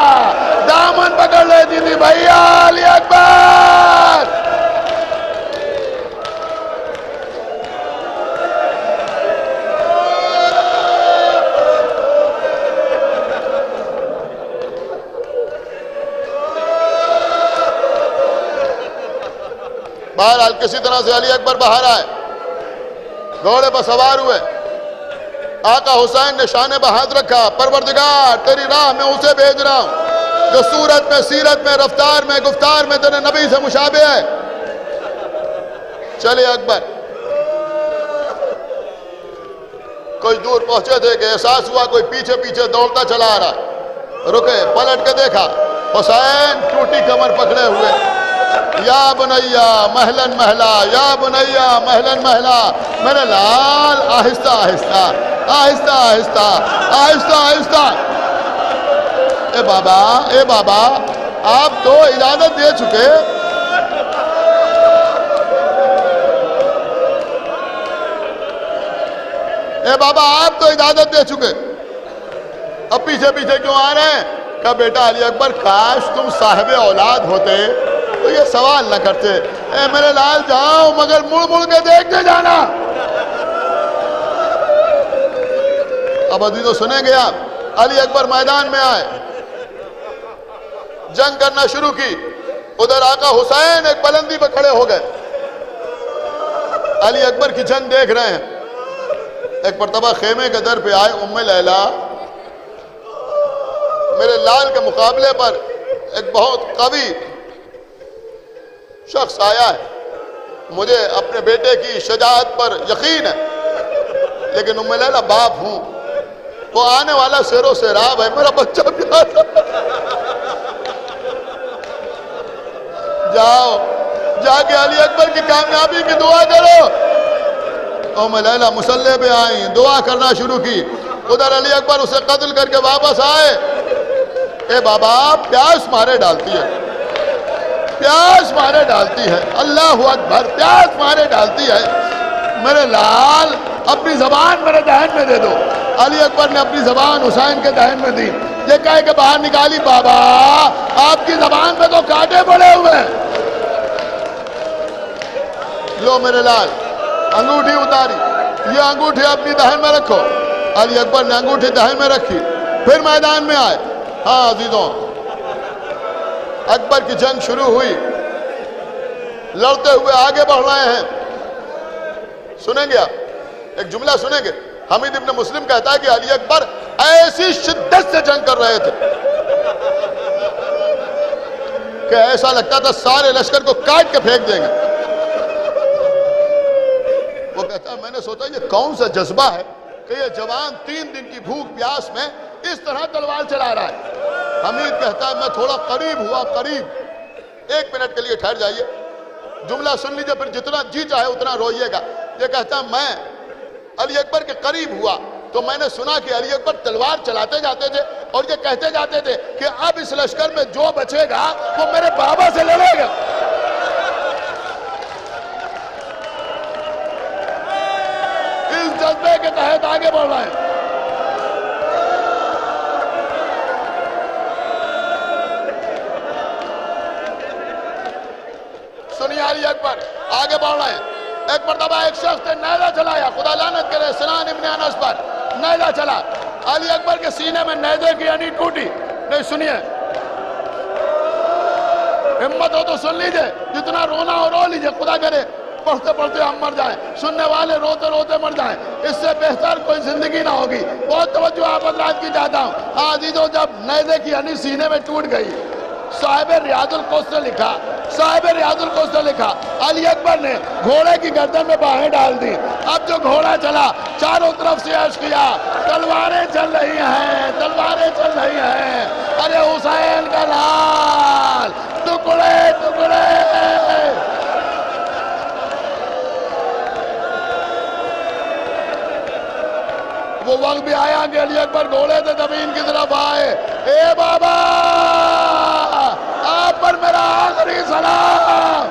دامن پکڑ لیتی تھی، بھیا علی اکبر۔ بہرحال کسی طرح سے علی اکبر باہر آئے، گھوڑے پر سوار ہوئے۔ آقا حسین نے شانے پہ ہاتھ رکھا، پروردگار تیری راہ میں اسے بھیج رہا ہوں جو صورت میں، سیرت میں، رفتار میں، گفتار میں تیرے نبی سے مشابہ ہے۔ چلے اکبر کچھ دور پہنچے تھے کہ احساس ہوا کوئی پیچھے پیچھے دوڑتا چلا آ رہا۔ رکے، پلٹ کے دیکھا، حسین ٹوٹی کمر پکڑے ہوئے، یا بنیا مہلن محلا، یا بنیا مہلن محلا۔ میرے لال آہستہ آہستہ آہستہ آہستہ آہستہ آہستہ۔ اے بابا آپ تو اجازت دے چکے، اے بابا آپ تو اجازت دے چکے، اب پیچھے پیچھے کیوں آ رہے ہیں؟ کہا بیٹا علی اکبر کاش تم صاحب اولاد ہوتے تو یہ سوال نہ کرتے۔ اے میرے لال جاؤ مگر مڑ مڑ کے دیکھتے جانا۔ اب عزیزو سنیں گے آپ، علی اکبر میدان میں آئے، جنگ کرنا شروع کی۔ ادھر آقا حسین ایک بلندی پہ کھڑے ہو گئے، علی اکبر کی جنگ دیکھ رہے ہیں۔ ایک مرتبہ خیمے کے در پہ آئے ام لیلا، میرے لال کے مقابلے پر ایک بہت قوی شخص آیا ہے، مجھے اپنے بیٹے کی شجاعت پر یقین ہے، لیکن ام لیلا باپ ہوں، وہ آنے والا سیر و سیراب ہے، میرا بچہ پیارا۔ جاؤ جا کے علی اکبر کی کامیابی کی دعا کرو۔ ام لیلا مسلح پہ آئیں، دعا کرنا شروع کی۔ ادھر علی اکبر اسے قتل کر کے واپس آئے۔ اے بابا پیاس مارے ڈالتی ہے، پیاس مارے ڈالتی ہے، اللہ اکبر، پیاس مارے ڈالتی ہے۔ میرے لال اپنی زبان میرے دہن میں دے دو۔ علی اکبر نے اپنی زبان حسین کے دہن میں دی، یہ کہہ کے باہر نکالی، بابا آپ کی زبان میں تو کانٹے پڑے ہوئے ہیں۔ لو میرے لال انگوٹھی اتاری، یہ انگوٹھی اپنی دہن میں رکھو. علی اکبر نے انگوٹھی دہن میں رکھی, پھر میدان میں آئے. ہاں عزیزوں, اکبر کی جنگ شروع ہوئی, لڑتے ہوئے آگے بڑھ رہے ہیں. سنیں گے آپ, ایک جملہ سنیں گے. حمید ابن مسلم کہتا ہے کہ علی اکبر ایسی شدت سے جنگ کر رہے تھے کہ ایسا لگتا تھا سارے لشکر کو کاٹ کے پھینک دیں گے. وہ کہتا ہے میں نے سوچا یہ کون سا جذبہ ہے کہ یہ جوان 3 دن کی بھوک پیاس میں اس طرح تلوار چلا رہا ہے. حمید کہتا ہے میں تھوڑا قریب ہوا, قریب. 1 منٹ کے لیے ٹھہر جائیے, جملہ سن لیجئے, پھر جتنا جی چاہے اتنا روئیے گا. یہ کہتا ہے میں علی اکبر کے قریب ہوا تو میں نے سنا کہ علی اکبر تلوار چلاتے جاتے تھے اور یہ کہتے جاتے تھے کہ اب اس لشکر میں جو بچے گا وہ میرے بابا سے لڑے گا. اس جذبے کے تحت آگے بڑھ رہے ہیں. سنیے, علی اکبر آگے بڑھ رہے ہیں. ایک مرتبہ ایک شخص نے نیزہ چلایا, خدا لعنت کرے, سنان ابن انس پر نیزہ چلا. علی اکبر کے سینے میں نیزے کی انی ٹوٹی. نہیں سنیے, ہمت ہو تو سن لیجئے, جتنا رونا ہو رو لیجئے, خدا کرے پڑھتے پڑھتے ہم مر جائیں, سننے والے روتے روتے مر جائیں, اس سے بہتر کوئی زندگی نہ ہوگی. بہت توجہ آپ حضرات کی چاہتا ہوں. عزیزوں, جب نیزے کی انی سینے میں ٹوٹ گئی, صاحب ریاض القدس نے لکھا, صاحب ریاض القدس نے لکھا, علی اکبر نے گھوڑے کی گردن میں باہیں ڈال دی. اب جو گھوڑا چلا, چاروں طرف سے اشقیا, تلواریں چل رہی ہیں, تلواریں چل رہی ہیں. ارے حسین کا لال, ٹکڑے ٹکڑے. وہ وقت بھی آیا کہ علی اکبر گھوڑے سے زمین کی طرف آئے. اے بابا, آپ پر میرا آخری سلام.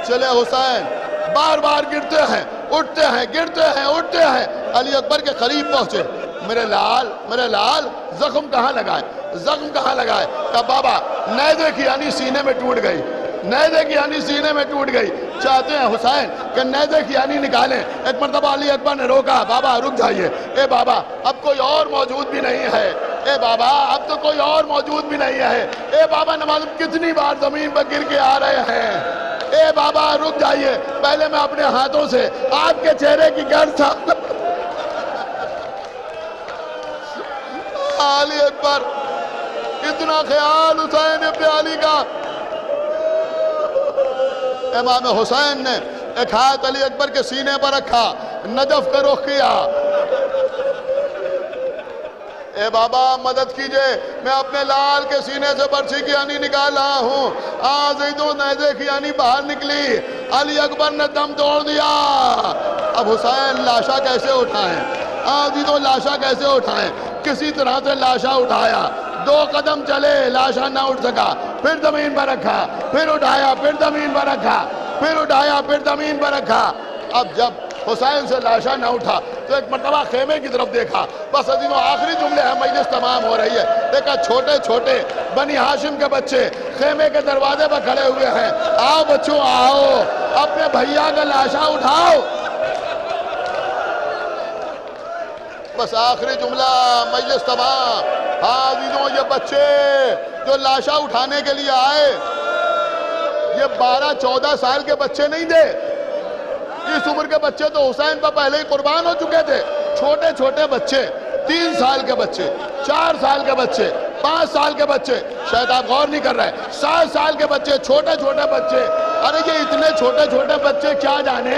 چلے حسین بار بار گرتے ہیں, اٹھتے ہیں, گرتے ہیں, اٹھتے ہیں. علی اکبر کے قریب پہنچے. میرے لال زخم کہاں لگائے, زخم کہاں لگائے؟ کہا بابا نیزے کی انی سینے میں ٹوٹ گئی, نیزے کی انی سینے میں ٹوٹ گئی. چاہتے ہیں حسین کہ نیزے کی انی نکالیں. ایک مرتبہ علی اکبر نے روکا, بابا رک جائیے. اے بابا اب کوئی اور موجود بھی نہیں ہے, اے بابا اب تو کوئی اور موجود بھی نہیں ہے. اے بابا نماز کتنی بار زمین پر گر کے آ رہے ہیں. اے بابا رک جائیے, پہلے میں اپنے ہاتھوں سے آپ کے چہرے کی گرد صاف. علی اکبر, کتنا خیال حسین ابن علی کا. امام حسین نے ایک ہاتھ علی اکبر کے سینے پر رکھا, نجف کا رخ کیا. اے بابا مدد کیجئے, میں اپنے لال کے سینے سے برچھی کی انی نکال رہا ہوں. عزیزوں نیزے کی انی باہر نکلی. علی اکبر نے دم توڑ دیا. اب حسین لاشا کیسے اٹھائیں, عزیزوں لاشا کیسے اٹھائیں؟ کسی طرح سے لاشا اٹھایا, 2 قدم چلے, لاشا نہ اٹھ سکا. پھر زمین پر رکھا, پھر اٹھایا, پھر زمین پر رکھا, پھر اٹھایا, پھر زمین پر رکھا. اب جب حسین سے لاشا نہ اٹھا تو ایک مرتبہ خیمے کی طرف دیکھا. بس عزیزوں آخری جملے ہیں, مجلس تمام ہو رہی ہے. دیکھا چھوٹے چھوٹے بنی ہاشم کے بچے خیمے کے دروازے پر کھڑے ہوئے ہیں. آؤ بچوں آؤ, اپنے بھیا کا لاشا اٹھاؤ. بس آخری جملہ, مجلس تمام. ہاں عزیزوں یہ بچے جو لاشا اٹھانے کے لیے آئے, یہ 12-14 سال کے بچے نہیں تھے. اس عمر کے بچے تو حسین پر پہلے ہی قربان ہو چکے تھے. چھوٹے چھوٹے بچے, 3 سال کے بچے, 4 سال کے بچے, 5 سال کے بچے, شاید آپ غور نہیں کر رہے, 7 سال کے بچے, چھوٹے چھوٹے بچے. ارے یہ اتنے چھوٹے چھوٹے بچے کیا جانے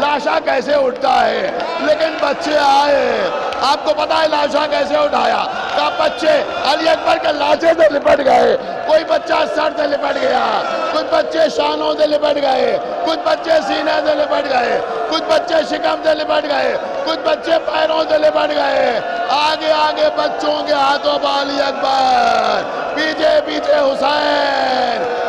لاشا کیسے اٹھتا ہے, لیکن بچے آئے. آپ کو پتا ہے لاشا کیسے اٹھایا؟ کہ بچے علی اکبر کے لاشے سے لپٹ گئے. کوئی بچہ سر سے لپٹ گیا, کچھ بچے شانوں سے لپٹ گئے, کچھ بچے سینے سے لپٹ گئے, کچھ بچے شکم سے لپٹ گئے, کچھ بچے پیروں سے لپٹ گئے. آگے آگے بچوں کے ہاتھوں پر علی اکبر, پیچھے پیچھے حسین.